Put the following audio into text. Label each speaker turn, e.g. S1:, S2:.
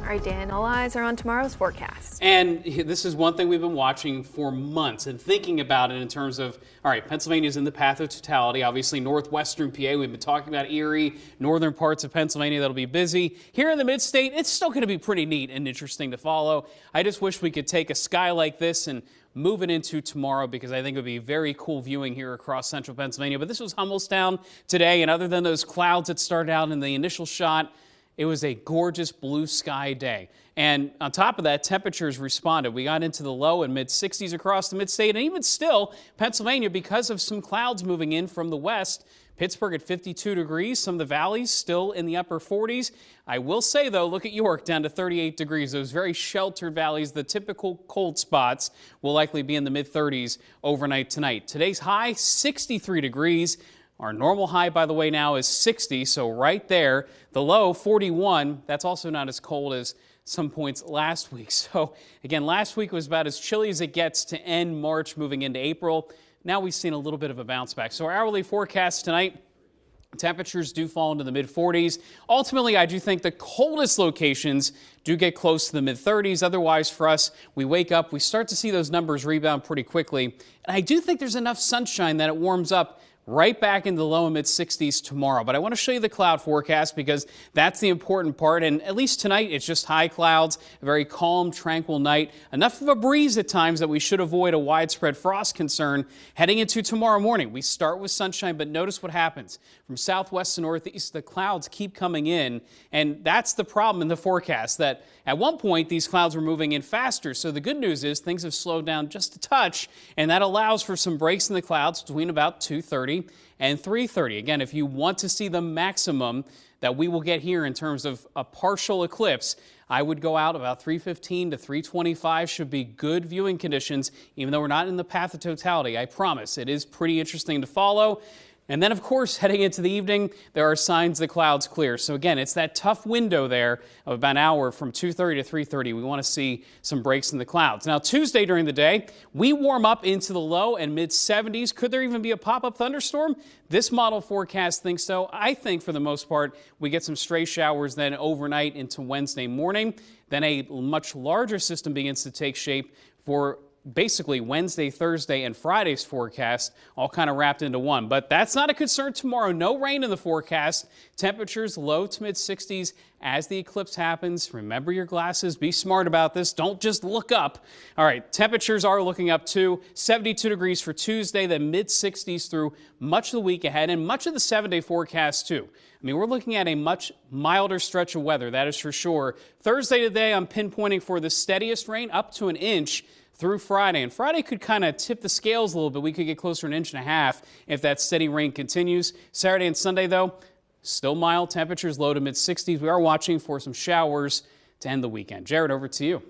S1: All right, Dan, all eyes are on tomorrow's forecast.
S2: And this is one thing we've been watching for months and thinking about it in terms of, all right, Pennsylvania's in the path of totality. Obviously, northwestern PA, we've been talking about Erie, northern parts of Pennsylvania that'll be busy. Here in the mid-state, it's still going to be pretty neat and interesting to follow. I just wish we could take a sky like this and move it into tomorrow, because I think it would be very cool viewing here across central Pennsylvania. But this was Hummelstown today, and other than those clouds that started out in the initial shot, it was a gorgeous blue sky day. And on top of that, temperatures responded. We got into the low and mid 60s across the mid-state, and even still, Pennsylvania, because of some clouds moving in from the west, Pittsburgh at 52 degrees, some of the valleys still in the upper 40s. I will say, though, look at York down to 38 degrees. Those very sheltered valleys, the typical cold spots, will likely be in the mid-30s overnight tonight. Today's high, 63 degrees. Our normal high, by the way, now is 60, so right there. The low, 41. That's also not as cold as some points last week. So, again, last week was about as chilly as it gets to end March moving into April. Now we've seen a little bit of a bounce back. So our hourly forecast tonight, temperatures do fall into the mid-40s. Ultimately, I do think the coldest locations do get close to the mid-30s. Otherwise, for us, we wake up, we start to see those numbers rebound pretty quickly. And I do think there's enough sunshine that it warms up right back in the low and mid 60s tomorrow. But I want to show you the cloud forecast, because that's the important part. And at least tonight, it's just high clouds, a very calm, tranquil night. Enough of a breeze at times that we should avoid a widespread frost concern heading into tomorrow morning. We start with sunshine, but notice what happens. From southwest to northeast, the clouds keep coming in. And that's the problem in the forecast, that at one point, these clouds were moving in faster. So the good news is things have slowed down just a touch, and that allows for some breaks in the clouds between about 2:30 and 3:30. Again, if you want to see the maximum that we will get here in terms of a partial eclipse, I would go out about 3:15 to 3:25 should be good viewing conditions, even though we're not in the path of totality. I promise it is pretty interesting to follow. And then, of course, heading into the evening, there are signs the clouds clear. So again, it's that tough window there of about an hour from 2:30 to 3:30. We want to see some breaks in the clouds. Now, Tuesday during the day, we warm up into the low and mid 70s. Could there even be a pop-up thunderstorm? This model forecast thinks so. I think for the most part, we get some stray showers then overnight into Wednesday morning. Then a much larger system begins to take shape for basically Wednesday, Thursday, and Friday's forecast all kind of wrapped into one. But that's not a concern tomorrow. No rain in the forecast. Temperatures low to mid 60s as the eclipse happens. Remember your glasses. Be smart about this. Don't just look up. All right, temperatures are looking up to 72 degrees for Tuesday, then mid 60s through much of the week ahead, and much of the 7-day forecast too. I mean, we're looking at a much milder stretch of weather, that is for sure. Thursday today, I'm pinpointing for the steadiest rain, up to an inch through Friday. And Friday could kind of tip the scales a little bit. We could get closer to 1.5 inches if that steady rain continues. Saturday and Sunday, though, still mild temperatures, low to mid 60s. We are watching for some showers to end the weekend. Jared, over to you.